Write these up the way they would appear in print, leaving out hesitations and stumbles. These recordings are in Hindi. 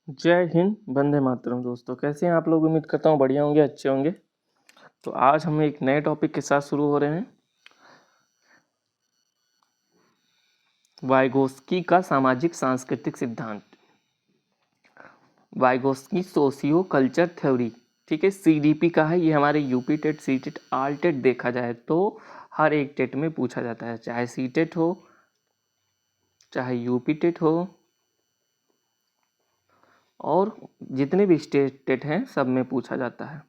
जय हिंद, वंदे मातरम। दोस्तों, कैसे हैं आप लोग? उम्मीद करता हूँ बढ़िया होंगे, अच्छे होंगे। तो आज हम एक नए टॉपिक के साथ शुरू हो रहे हैं। वाइगोस्की का सामाजिक सांस्कृतिक सिद्धांत, वाइगोस्की सोशियो कल्चर थ्योरी। ठीक है, सीडीपी का है ये। हमारे यूपी टेट, सी टेट, आल टेट देखा जाए तो हर एक टेट में पूछा जाता है, चाहे सी टेट हो, चाहे यूपी टेट हो, और जितने भी स्टेट टेट हैं सब में पूछा जाता है।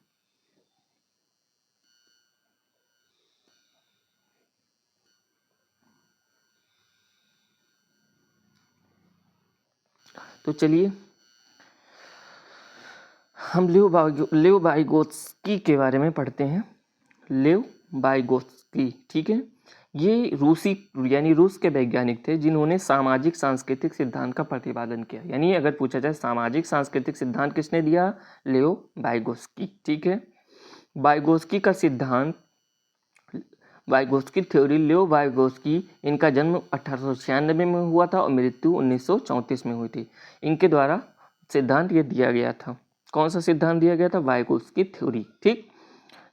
तो चलिए हम लेव वाइगोत्स्की के बारे में पढ़ते हैं। लेव वाइगोत्स्की, ठीक है, ये रूसी यानी रूस के वैज्ञानिक थे जिन्होंने सामाजिक सांस्कृतिक सिद्धांत का प्रतिपादन किया। यानी अगर पूछा जाए सामाजिक सांस्कृतिक सिद्धांत किसने दिया? लेव वाइगोत्स्की। ठीक है, वाइगोत्स्की का सिद्धांत, वाइगोत्स्की थ्योरी, लेव वाइगोत्स्की, इनका जन्म 1896 में हुआ था और मृत्यु 1934 में हुई थी। इनके द्वारा सिद्धांत ये दिया गया था। कौन सा सिद्धांत दिया गया था? Vygotsky theory. ठीक,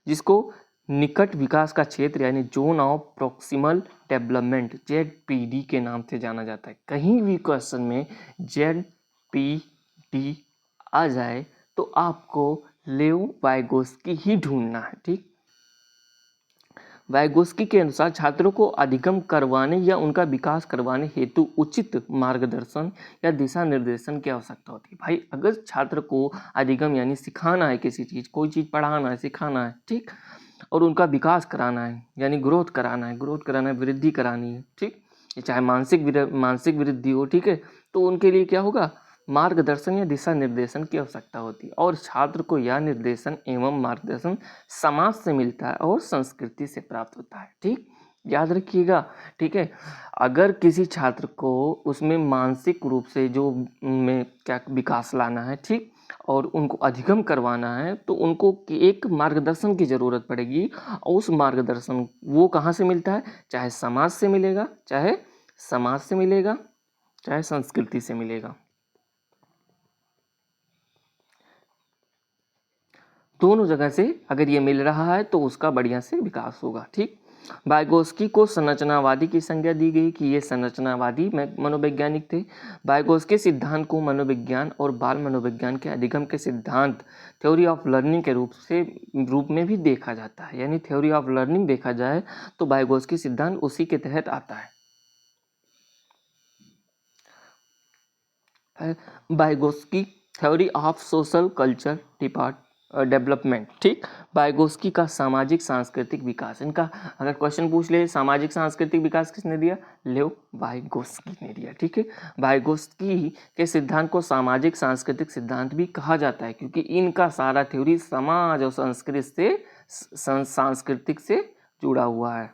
जिसको निकट विकास का क्षेत्र यानी zone of proximal development, ZPD के नाम से जाना जाता है। कहीं भी क्वेश्चन में ZPD आ जाए तो आपको लेव वाइगोत्स्की ही ढूंढना है। ठीक, वाइगोत्स्की के अनुसार छात्रों को अधिगम करवाने या उनका विकास करवाने हेतु उचित मार्गदर्शन या दिशा निर्देशन की आवश्यकता होती है। भाई, अगर छात्र को अधिगम यानी सिखाना है, किसी चीज़, कोई चीज़ पढ़ाना है, सिखाना है, ठीक, और उनका विकास कराना है यानी ग्रोथ कराना है, वृद्धि करानी है, ठीक, चाहे मानसिक वृद्धि हो, ठीक है, तो उनके लिए क्या होगा? मार्गदर्शन या दिशा निर्देशन की आवश्यकता होती है। और छात्र को यह निर्देशन एवं मार्गदर्शन समाज से मिलता है और संस्कृति से प्राप्त होता है। ठीक, याद रखिएगा। ठीक है, अगर किसी छात्र को उसमें मानसिक रूप से जो में क्या विकास लाना है, ठीक, और उनको अधिगम करवाना है, तो उनको एक मार्गदर्शन की ज़रूरत पड़ेगी। और उस मार्गदर्शन वो कहाँ से मिलता है? चाहे समाज से मिलेगा, चाहे संस्कृति से मिलेगा। दोनों जगह से अगर ये मिल रहा है तो उसका बढ़िया से विकास होगा। ठीक, वाइगोस्की को संरचनावादी की संज्ञा दी गई कि ये संरचनावादी मनोवैज्ञानिक थे। वाइगोस्की सिद्धांत को मनोविज्ञान और बाल मनोविज्ञान के अधिगम के सिद्धांत, थ्योरी ऑफ लर्निंग के रूप में भी देखा जाता है। यानी थ्योरी ऑफ लर्निंग देखा जाए तो वाइगोस्की सिद्धांत उसी के तहत आता है। Vygotsky theory of social culture development. ठीक, वाइगोस्की का सामाजिक सांस्कृतिक विकास। इनका अगर क्वेश्चन पूछ ले सामाजिक सांस्कृतिक विकास किसने दिया? लेव वाइगोस्की ने दिया। ठीक है, वाइगोस्की के सिद्धांत को सामाजिक सांस्कृतिक सिद्धांत भी कहा जाता है क्योंकि इनका सारा थ्योरी समाज और सांस्कृतिक से जुड़ा हुआ है।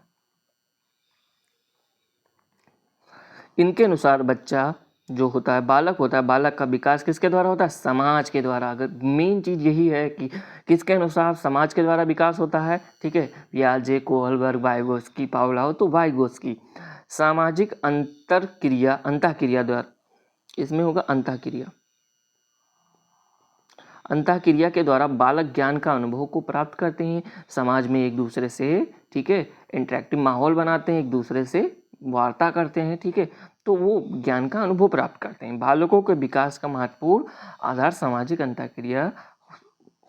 इनके अनुसार बच्चा जो होता है, बालक होता है, बालक का विकास किसके द्वारा होता है? समाज के द्वारा। अगर मेन चीज़ यही है कि किसके अनुसार समाज के द्वारा विकास होता है, ठीक है, पियाजे, कोहलबर्ग, वाइगोस्की, पावलोव, तो वाइगोस्की सामाजिक अंतःक्रिया द्वारा, इसमें होगा अंतःक्रिया के द्वारा बालक ज्ञान का अनुभव को प्राप्त करते हैं, समाज में एक दूसरे से, ठीक है, इंटरेक्टिव माहौल बनाते हैं, एक दूसरे से वार्ता करते हैं, ठीक है, तो वो ज्ञान का अनुभव प्राप्त करते हैं। बालकों के विकास का महत्वपूर्ण आधार सामाजिक अंतःक्रिया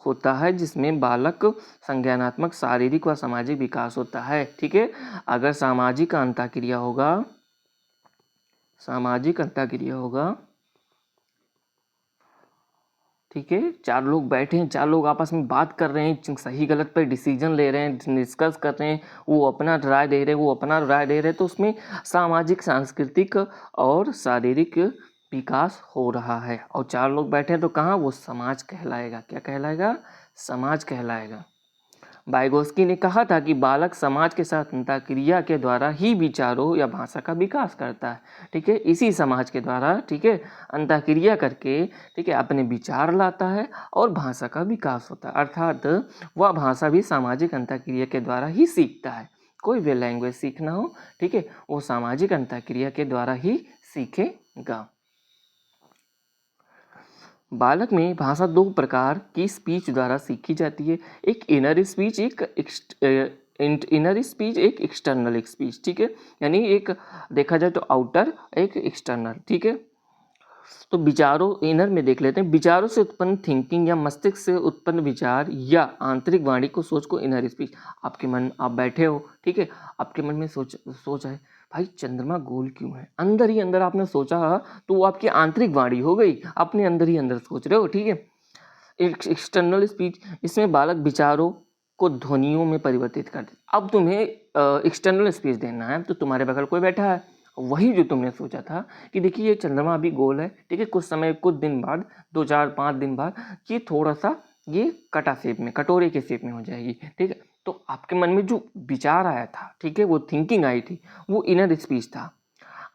होता है जिसमें बालक संज्ञानात्मक, शारीरिक व सामाजिक विकास होता है। ठीक है, अगर सामाजिक अंतःक्रिया होगा, ठीक है, चार लोग बैठे हैं, चार लोग आपस में बात कर रहे हैं, सही गलत पर डिसीजन ले रहे हैं, डिस्कस कर रहे हैं, वो अपना राय दे रहे हैं, तो उसमें सामाजिक, सांस्कृतिक और शारीरिक विकास हो रहा है। और चार लोग बैठे हैं तो कहाँ? वो समाज कहलाएगा। क्या कहलाएगा? समाज कहलाएगा। वाइगोस्की ने कहा था कि बालक समाज के साथ अंतःक्रिया के द्वारा ही विचारों या भाषा का विकास करता है। ठीक है, इसी समाज के द्वारा, ठीक है, अंतःक्रिया करके, ठीक है, अपने विचार लाता है और भाषा का विकास होता है। अर्थात वह भाषा भी सामाजिक अंतःक्रिया के द्वारा ही सीखता है। कोई भी लैंग्वेज सीखना हो, ठीक है, वो सामाजिक अंतःक्रिया के द्वारा ही सीखेगा। बालक में भाषा दो प्रकार की स्पीच द्वारा सीखी जाती है, एक इनर स्पीच, एक इनर स्पीच, एक एक्सटर्नल स्पीच, ठीक है। यानी एक देखा जाए तो आउटर, एक एक्सटर्नल, ठीक है। तो विचारों, इनर में देख लेते हैं। विचारों से उत्पन्न थिंकिंग या मस्तिष्क से उत्पन्न विचार या आंतरिक वाणी को, सोच को इनर स्पीच। आपके मन, आप बैठे हो, ठीक है, आपके मन में सोच है, भाई चंद्रमा गोल क्यों है, अंदर ही अंदर आपने सोचा, तो वो आपकी आंतरिक वाणी हो गई, अपने अंदर ही अंदर सोच रहे हो, ठीक है। एक्सटर्नल स्पीच, इसमें बालक विचारों को ध्वनियों में परिवर्तित कर दे। अब तुम्हें एक्सटर्नल स्पीच देना है, तो तुम्हारे बगल कोई बैठा है, वही जो तुमने सोचा था कि देखिए ये चंद्रमा अभी गोल है, ठीक है, कुछ समय, कुछ दिन बाद, 2 4 5 दिन बाद ये थोड़ा सा ये कटा शेप में, कटोरे के शेप में हो जाएगी, ठीक है। तो आपके मन में जो विचार आया था, ठीक है, वो थिंकिंग आई थी, वो इनर स्पीच था।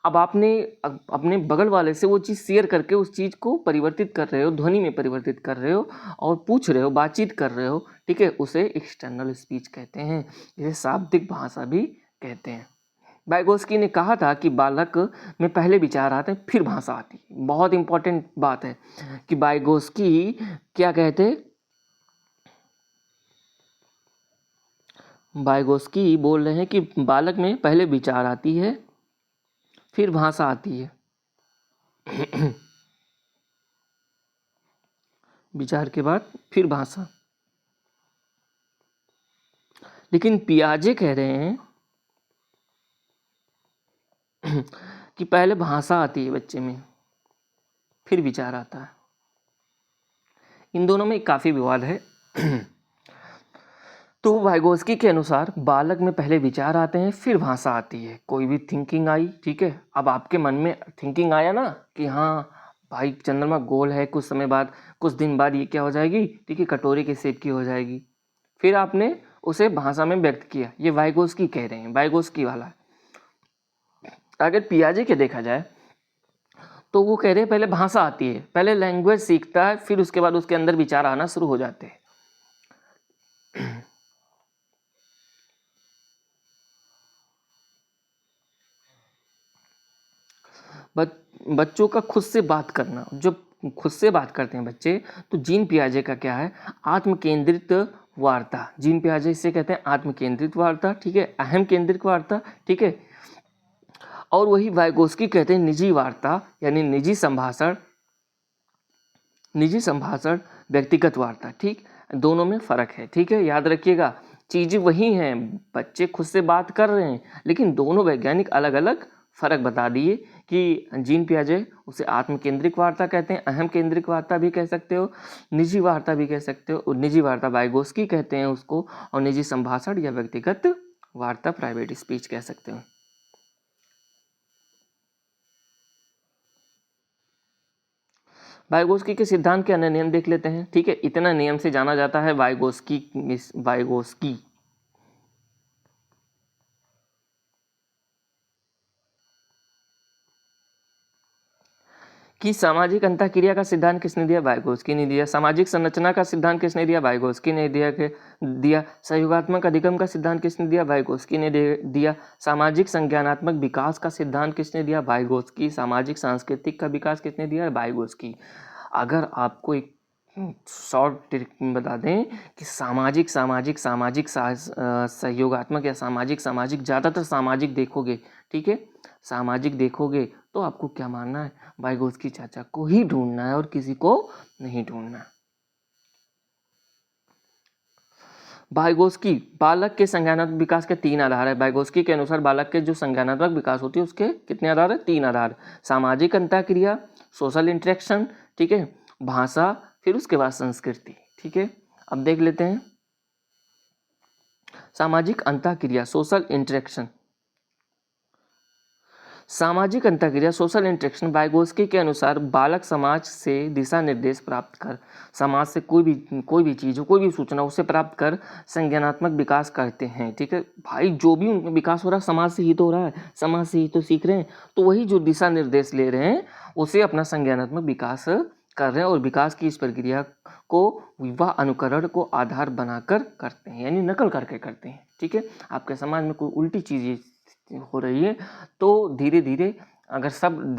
अब आपने अपने बगल वाले से वो चीज़ शेयर करके उस चीज़ को परिवर्तित कर रहे हो, ध्वनि में परिवर्तित कर रहे हो और पूछ रहे हो, बातचीत कर रहे हो, ठीक है, उसे एक्सटर्नल स्पीच कहते हैं, इसे शाब्दिक भाषा भी कहते हैं। वाइगोस्की ने कहा था कि बालक में पहले विचार आते हैं, फिर भाषा आती है। बहुत इंपॉर्टेंट बात है कि वाइगोस्की क्या कहते, वाइगोस्की बोल रहे हैं कि बालक में पहले विचार आती है, फिर भाषा आती है। विचार के बाद फिर भाषा। लेकिन पियाजे कह रहे हैं कि पहले भाषा आती है बच्चे में, फिर विचार आता है। इन दोनों में काफ़ी विवाद है। तो वाइगोस्की के अनुसार बालक में पहले विचार आते हैं, फिर भाषा आती है। कोई भी थिंकिंग आई, ठीक है, अब आपके मन में थिंकिंग आया ना कि हाँ भाई चंद्रमा गोल है, कुछ समय बाद, कुछ दिन बाद ये क्या हो जाएगी, ठीक है, कटोरे के शेप की हो जाएगी। फिर आपने उसे भाषा में व्यक्त किया। ये वाइगोस्की कह रहे हैं, वाइगोस्की वाला। अगर पियाजे के देखा जाए तो वो कह रहे हैं पहले भाषा आती है, पहले लैंग्वेज सीखता है, फिर उसके बाद उसके अंदर विचार आना शुरू हो जाते हैं। बच्चों का खुद से बात करना, जब खुद से बात करते हैं बच्चे, तो जीन पियाजे का क्या है, आत्म केंद्रित वार्ता। जीन पियाजे इसे कहते हैं आत्म केंद्रित वार्ता, ठीक है, अहम केंद्रित वार्ता, ठीक है। और वही वाइगोस्की कहते हैं निजी वार्ता, यानी निजी संभाषण, निजी संभाषण, व्यक्तिगत वार्ता, ठीक। दोनों में फ़र्क है, ठीक है, याद रखिएगा। चीज़ें वही हैं, बच्चे खुद से बात कर रहे हैं, लेकिन दोनों वैज्ञानिक अलग अलग फ़र्क बता दिए कि जीन पियाजे उसे आत्म केंद्रिक वार्ता कहते हैं, अहम केंद्रिक वार्ता भी कह सकते हो, निजी वार्ता भी कह सकते हो। और निजी वार्ता वाइगोस्की कहते हैं उसको, और निजी संभाषण या व्यक्तिगत वार्ता प्राइवेट स्पीच कह सकते हो। वाइगोस्की के सिद्धांत के अन्य नियम देख लेते हैं, ठीक है। इतना नियम से जाना जाता है वाइगोस्की। कि सामाजिक अंतःक्रिया का सिद्धांत किसने दिया, वाइगोस्की ने दिया। सामाजिक संरचना का सिद्धांत किसने दिया, वाइगोस्की ने दिया। सहयोगात्मक अधिगम का सिद्धांत किसने दिया, वाइगोस्की ने दिया। सामाजिक संज्ञानात्मक विकास का सिद्धांत किसने दिया, वाइगोस्की। सामाजिक सांस्कृतिक का विकास किसने दिया, वाइगोस्की। अगर आपको एक शॉर्ट ट्रिक बता दें कि सामाजिक सामाजिक सामाजिक सहयोगात्मक या सामाजिक सामाजिक, ज़्यादातर सामाजिक देखोगे, ठीक है, सामाजिक देखोगे, तो आपको क्या मानना है, वाइगोस्की चाचा को ही ढूंढना है और किसी को नहीं ढूंढना। वाइगोस्की, बालक के संज्ञानात्मक विकास के 3 आधार है। वाइगोस्की के अनुसार बालक के जो संज्ञानात्मक विकास होती है उसके कितने आधार है, 3 आधार। सामाजिक अंतःक्रिया, सोशल इंटरेक्शन, ठीक है, भाषा, फिर उसके बाद संस्कृति, ठीक है। अब देख लेते हैं सामाजिक अंतःक्रिया, सोशल इंटरेक्शन। सामाजिक अंतःक्रिया, सोशल इंटरेक्शन, वाइगोस्की के अनुसार बालक समाज से दिशा निर्देश प्राप्त कर, समाज से कोई भी चीज़ हो, कोई भी सूचना उसे प्राप्त कर संज्ञानात्मक विकास करते हैं, ठीक है। भाई जो भी उनका विकास हो रहा है समाज से ही तो हो रहा है, समाज से ही तो सीख रहे हैं, तो वही जो दिशा निर्देश ले रहे हैं उसे अपना संज्ञानात्मक विकास कर रहे हैं, और विकास की इस प्रक्रिया को वह अनुकरण को आधार बनाकर करते हैं, यानी नकल करके करते हैं, ठीक है। आपके समाज में कोई उल्टी चीज़ हो रही है तो धीरे धीरे, अगर सब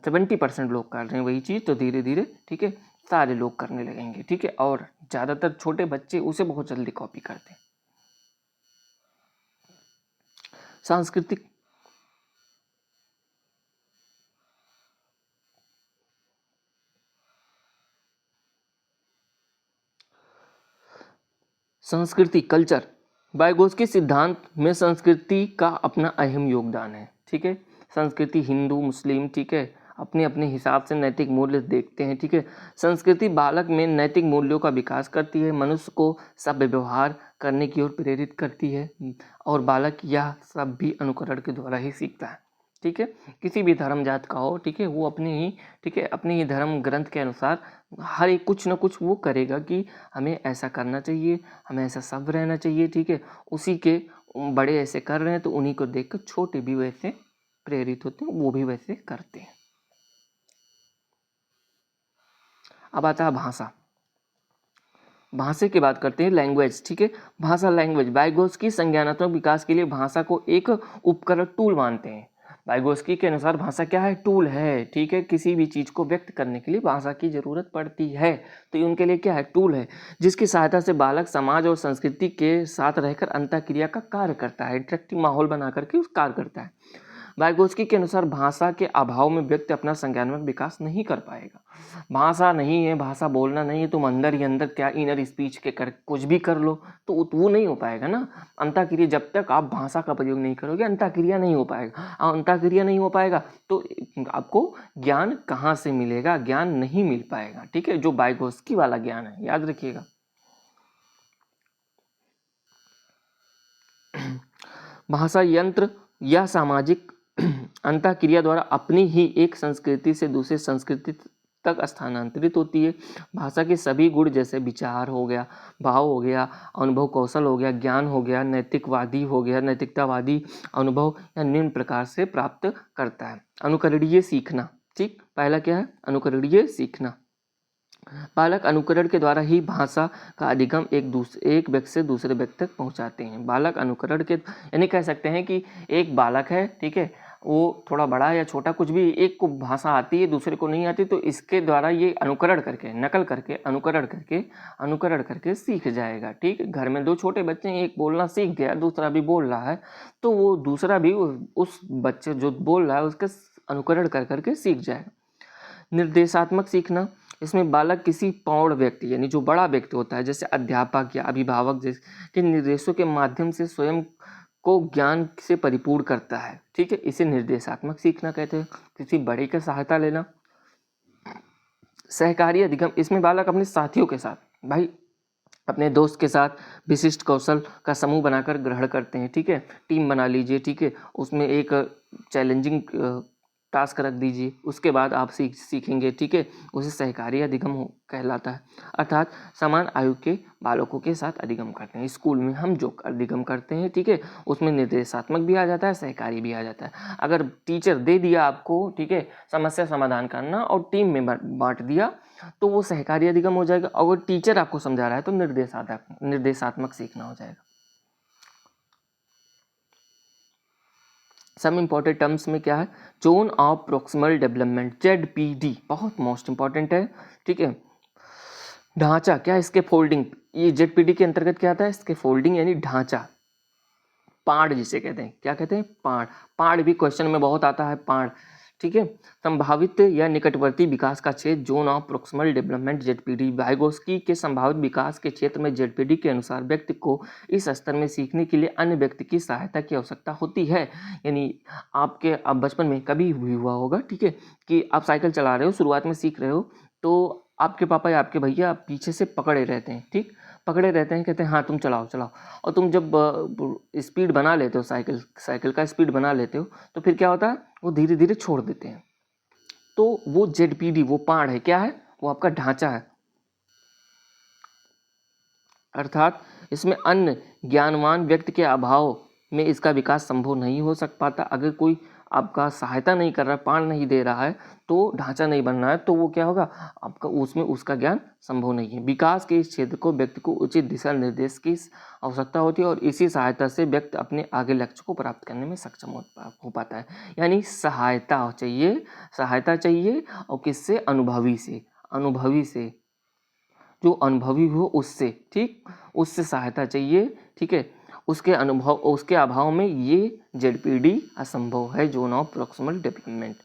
70% लोग कर रहे हैं वही चीज़, तो धीरे धीरे, ठीक है, सारे लोग करने लगेंगे, ठीक है, और ज़्यादातर छोटे बच्चे उसे बहुत जल्दी कॉपी करते हैं। सांस्कृतिक संस्कृति कल्चर, वाइगोत्स्की सिद्धांत में संस्कृति का अपना अहम योगदान है, ठीक है। संस्कृति हिंदू मुस्लिम, ठीक है, अपने अपने हिसाब से नैतिक मूल्य देखते हैं, ठीक है। संस्कृति बालक में नैतिक मूल्यों का विकास करती है, मनुष्य को सभ्य व्यवहार करने की ओर प्रेरित करती है, और बालक यह सब भी अनुकरण के द्वारा ही सीखता है, ठीक है। किसी भी धर्म जात का हो, ठीक है, वो अपने ही, ठीक है, अपने ही धर्म ग्रंथ के अनुसार हर एक कुछ ना कुछ वो करेगा कि हमें ऐसा करना चाहिए, हमें ऐसा सब रहना चाहिए, ठीक है। उसी के बड़े ऐसे कर रहे हैं तो उन्हीं को देखकर छोटे भी वैसे प्रेरित होते हैं, वो भी वैसे करते हैं। अब आता है भाषा। भाषा की बात करते हैं, लैंग्वेज, ठीक है। भाषा लैंग्वेज, वाइगोत्स्की संज्ञानात्मक विकास के लिए भाषा को एक उपकरण टूल मानते हैं। वाइगोत्स्की के अनुसार भाषा क्या है? टूल है, ठीक है। किसी भी चीज़ को व्यक्त करने के लिए भाषा की जरूरत पड़ती है, तो ये उनके लिए क्या है? टूल है, जिसकी सहायता से बालक समाज और संस्कृति के साथ रहकर अंतःक्रिया का कार्य करता है, इंटरेक्टिव माहौल बना करके उस कार्य करता है। वाइगोत्स्की के अनुसार भाषा के अभाव में व्यक्ति अपना संज्ञानात्मक विकास नहीं कर पाएगा। भाषा नहीं है, भाषा बोलना नहीं है, तुम अंदर ही अंदर क्या इनर स्पीच के कर कुछ भी कर लो तो वो नहीं हो पाएगा ना। अंतःक्रिया, जब तक आप भाषा का प्रयोग नहीं करोगे अंतःक्रिया नहीं हो पाएगा, और अंतःक्रिया नहीं हो पाएगा तो आपको ज्ञान कहाँ से मिलेगा? ज्ञान नहीं मिल पाएगा, ठीक है, जो वाइगोत्स्की वाला ज्ञान है, याद रखिएगा। भाषा यंत्र या सामाजिक अंतःक्रिया द्वारा अपनी ही एक संस्कृति से दूसरी संस्कृति तक स्थानांतरित होती है। भाषा के सभी गुण जैसे विचार हो गया, भाव हो गया, अनुभव कौशल हो गया, ज्ञान हो गया, नैतिकवादी हो गया, नैतिकतावादी अनुभव या निम्न प्रकार से प्राप्त करता है। अनुकरणीय सीखना, ठीक, पहला क्या है? अनुकरणीय सीखना। बालक अनुकरण के द्वारा ही भाषा का अधिगम एक व्यक्ति से दूसरे व्यक्ति तक पहुंचाते हैं। बालक अनुकरण के, यानी कह सकते हैं कि एक बालक है, ठीक है, वो थोड़ा बड़ा या छोटा कुछ भी, एक को भाषा आती है दूसरे को नहीं आती, तो इसके द्वारा ये अनुकरण करके, नकल करके, अनुकरण करके सीख जाएगा, ठीक है। घर में दो छोटे बच्चे हैं, एक बोलना सीख गया, दूसरा भी बोल रहा है, तो वो दूसरा भी उस बच्चे जो बोल रहा है उसके अनुकरण कर करके सीख जाएगा। निर्देशात्मक सीखना, इसमें बालक किसी प्रौढ़ व्यक्ति यानी जो बड़ा व्यक्ति होता है, जैसे अध्यापक या अभिभावक जैसे के निर्देशों के माध्यम से स्वयं को ज्ञान से परिपूर्ण करता है, ठीक है। इसे निर्देशात्मक सीखना कहते हैं, किसी बड़े की सहायता लेना। सहकारी अधिगम, इसमें बालक अपने साथियों के साथ, भाई अपने दोस्त के साथ विशिष्ट कौशल का समूह बनाकर ग्रहण करते हैं, ठीक है। टीम बना लीजिए, ठीक है, उसमें एक चैलेंजिंग टास्क रख दीजिए, उसके बाद आप सीखेंगे, ठीक है। उसे सहकारी अधिगम कहलाता है। अर्थात समान आयु के बालकों के साथ अधिगम करते हैं। स्कूल में हम जो अधिगम करते हैं, ठीक है, उसमें निर्देशात्मक भी आ जाता है, सहकारी भी आ जाता है। अगर टीचर दे दिया आपको, ठीक है, समस्या समाधान करना और टीम में बांट दिया तो वो सहकारी अधिगम हो जाएगा। अगर टीचर आपको समझा रहा है तो निर्देशात्मक सीखना हो जाएगा। सम इंपॉर्टेंट टर्म्स में क्या है? Zone of proximal development, ZPD, बहुत मोस्ट इंपॉर्टेंट है, ठीक है। ढांचा, क्या इसके फोल्डिंग, ये ZPD के अंतर्गत क्या आता है? इसके फोल्डिंग यानी ढांचा। पाड़ जिसे कहते हैं, क्या कहते हैं? पाड़। पाड़ भी क्वेश्चन में बहुत आता है, पाड़, ठीक है। संभावित या निकटवर्ती विकास का क्षेत्र, zone of proximal development, ZPD। Vygotsky के संभावित विकास के क्षेत्र में ZPD के अनुसार व्यक्ति को इस स्तर में सीखने के लिए अन्य व्यक्ति की सहायता की आवश्यकता होती है। यानी आपके अब बचपन में कभी भी हुआ होगा, ठीक है, कि आप साइकिल चला रहे हो, शुरुआत में सीख रहे हो, तो आपके पापा या आपके भैया पीछे से पकड़े रहते हैं, ठीक, पकड़े रहते हैं, कहते हैं हाँ तुम चलाओ चलाओ, और तुम जब स्पीड बना लेते हो, साइकिल का स्पीड बना लेते हो, तो फिर क्या होता है? वो धीरे धीरे छोड़ देते हैं। तो वो ZPD, वो पाड़ है, क्या है? वो आपका ढांचा है। अर्थात इसमें अन्य ज्ञानवान व्यक्ति के अभाव में इसका विकास संभव नहीं हो सक पाता। अगर कोई आपका सहायता नहीं कर रहा, पाड़ नहीं दे रहा है, तो ढांचा नहीं बन रहा है, तो वो क्या होगा? आपका उसमें उसका ज्ञान संभव नहीं है। विकास के इस क्षेत्र को व्यक्ति को उचित दिशा निर्देश की आवश्यकता होती है, और इसी सहायता से व्यक्ति अपने आगे लक्ष्य को प्राप्त करने में सक्षम हो पाता है। यानी सहायता चाहिए, और किससे? अनुभवी से। अनुभवी से, जो अनुभवी हो उससे, ठीक, उससे सहायता चाहिए, ठीक है। उसके अभाव में ये ZPD असंभव है, zone of proximal development.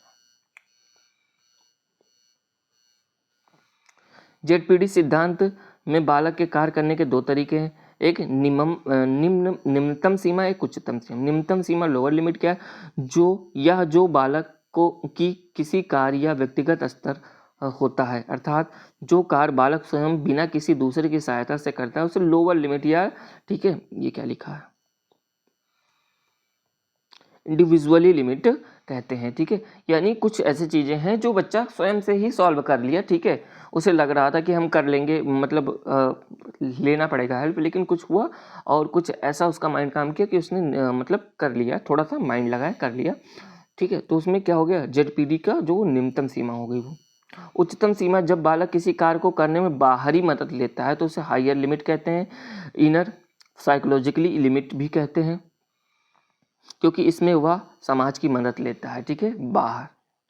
ZPD सिद्धांत में बालक के कार्य करने के दो तरीके हैं, एक निम्नतम सीमा, एक उच्चतम सीमा। निम्नतम सीमा लोअर लिमिट क्या है, जो बालक को की किसी कार्य या व्यक्तिगत स्तर होता है, अर्थात जो कार्य बालक स्वयं बिना किसी दूसरे की सहायता से करता है उसे लोअर लिमिट या, ठीक है, ये क्या लिखा है, इंडिविजुअली लिमिट कहते हैं, ठीक है। यानी कुछ ऐसी चीज़ें हैं जो बच्चा स्वयं से ही सॉल्व कर लिया, ठीक है, उसे लग रहा था कि हम कर लेंगे, मतलब लेना पड़ेगा हेल्प, लेकिन कुछ हुआ और कुछ ऐसा उसका माइंड काम किया कि उसने मतलब कर लिया, थोड़ा सा माइंड लगाया, कर लिया, ठीक है। तो उसमें क्या हो गया, ZPD का जो निम्नतम सीमा हो गई वो। उच्चतम सीमा, जब बालक किसी कार्य को करने में बाहरी मदद लेता है तो उसे हायर लिमिट कहते हैं, इनर साइकोलॉजिकली लिमिट भी कहते हैं, क्योंकि इसमें वह समाज की मदद लेता है, ठीक है। बाहर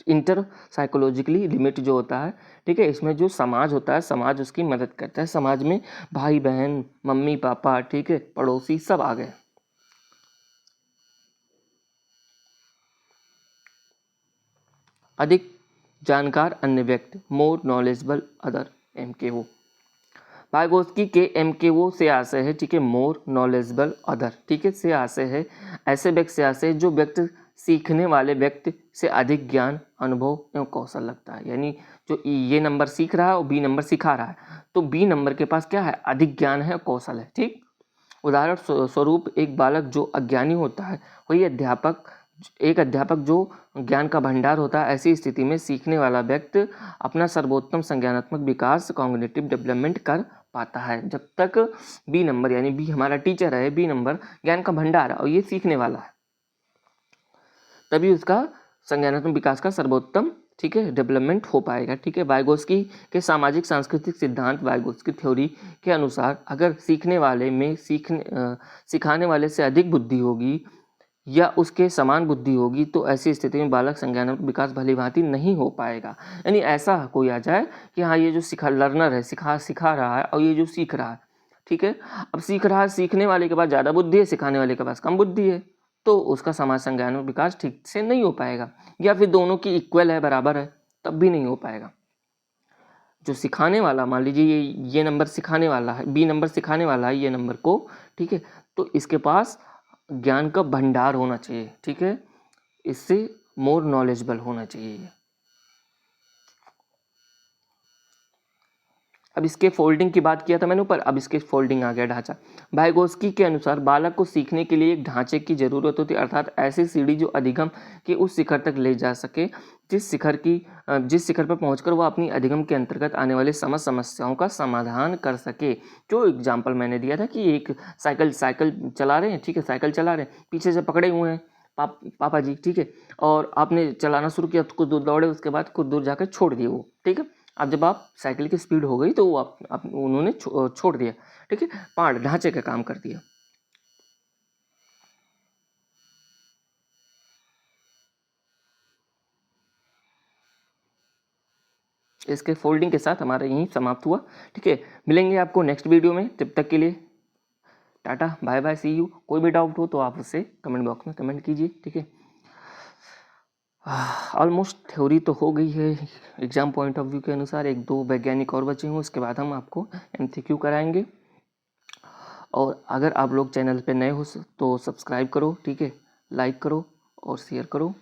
इंटर साइकोलॉजिकली लिमिट जो होता है, ठीक है, इसमें जो समाज होता है, समाज उसकी मदद करता है, समाज में भाई बहन, मम्मी पापा, ठीक है, पड़ोसी सब आ गए। अधिक जानकार अन्य व्यक्ति, more knowledgeable other, MKO। Vygotsky के MKO से आशय है, ठीक है, मोर नॉलेजेबल अदर, ठीक है, से आशय है ऐसे व्यक्ति से आशय है जो व्यक्ति सीखने वाले व्यक्ति से अधिक ज्ञान, अनुभव एवं कौशल लगता है। यानी जो ये नंबर सीख रहा है और B नंबर सिखा रहा है, तो B नंबर के पास क्या है, अधिक ज्ञान है, कौशल है, ठीक। उदाहरण स्वरूप एक बालक जो अज्ञानी होता है, वही एक अध्यापक जो ज्ञान का भंडार होता है। ऐसी स्थिति में सीखने वाला व्यक्ति अपना सर्वोत्तम संज्ञानात्मक विकास, कॉग्निटिव डेवलपमेंट कर पाता है। जब तक B नंबर, यानी B हमारा टीचर है, B नंबर ज्ञान का भंडार है और ये सीखने वाला है, तभी उसका संज्ञानात्मक विकास का सर्वोत्तम, ठीक है, डेवलपमेंट हो पाएगा, ठीक है। वाइगोत्स्की के सामाजिक सांस्कृतिक सिद्धांत, वाइगोत्स्की थ्योरी के अनुसार अगर सीखने वाले में सिखाने वाले से अधिक बुद्धि होगी या उसके समान बुद्धि होगी तो ऐसी स्थिति में बालक संज्ञानात्मक विकास भली भांति नहीं हो पाएगा। यानी ऐसा कोई आ जाए कि हाँ, ये जो लर्नर है, सिखा रहा है, और ये जो सीख रहा है, ठीक है, अब सीख रहा है, सीखने वाले के पास ज़्यादा बुद्धि है, सिखाने वाले के पास कम बुद्धि है, तो उसका समाज संज्ञानात्मक विकास ठीक से नहीं हो पाएगा। या फिर दोनों की इक्वल है, बराबर है, तब भी नहीं हो पाएगा। जो सिखाने वाला, मान लीजिए ये नंबर सिखाने वाला है, B नंबर सिखाने वाला है ये नंबर को, ठीक है, तो इसके पास ज्ञान का भंडार होना चाहिए, ठीक है, इससे मोर नॉलेजेबल होना चाहिए। अब इसके फोल्डिंग की बात किया था मैंने ऊपर, अब इसके फोल्डिंग आ गया ढांचा। वाइगोत्स्की के अनुसार बालक को सीखने के लिए एक ढांचे की जरूरत होती है, अर्थात ऐसी सीढ़ी जो अधिगम के उस शिखर तक ले जा सके जिस शिखर पर पहुंचकर वह अपनी अधिगम के अंतर्गत आने वाली समस्याओं का समाधान कर सके। जो एग्जाम्पल मैंने दिया था कि एक साइकिल चला रहे हैं, ठीक है, साइकिल चला रहे हैं, पीछे से पकड़े हुए हैं पापा जी, ठीक है, और आपने चलाना शुरू किया, कुछ दूर दौड़े, उसके बाद कुछ दूर जाकर छोड़ दिए वो, ठीक है। अब जब आप साइकिल की स्पीड हो गई तो वो उन्होंने छोड़ दिया, ठीक है, पार्ट ढांचे का काम कर दिया। इसके फोल्डिंग के साथ हमारा यहीं समाप्त हुआ, ठीक है। मिलेंगे आपको नेक्स्ट वीडियो में, तब तक के लिए tata, bye bye, see you. कोई भी डाउट हो तो आप उससे कमेंट बॉक्स में कमेंट कीजिए, ठीक है। ऑलमोस्ट थ्योरी तो हो गई है एग्जाम पॉइंट ऑफ व्यू के अनुसार, एक दो वैज्ञानिक और बचे हुए, उसके बाद हम आपको MCQ कराएंगे। और अगर आप लोग चैनल पे नए हो तो सब्सक्राइब करो, ठीक है, लाइक करो और शेयर करो।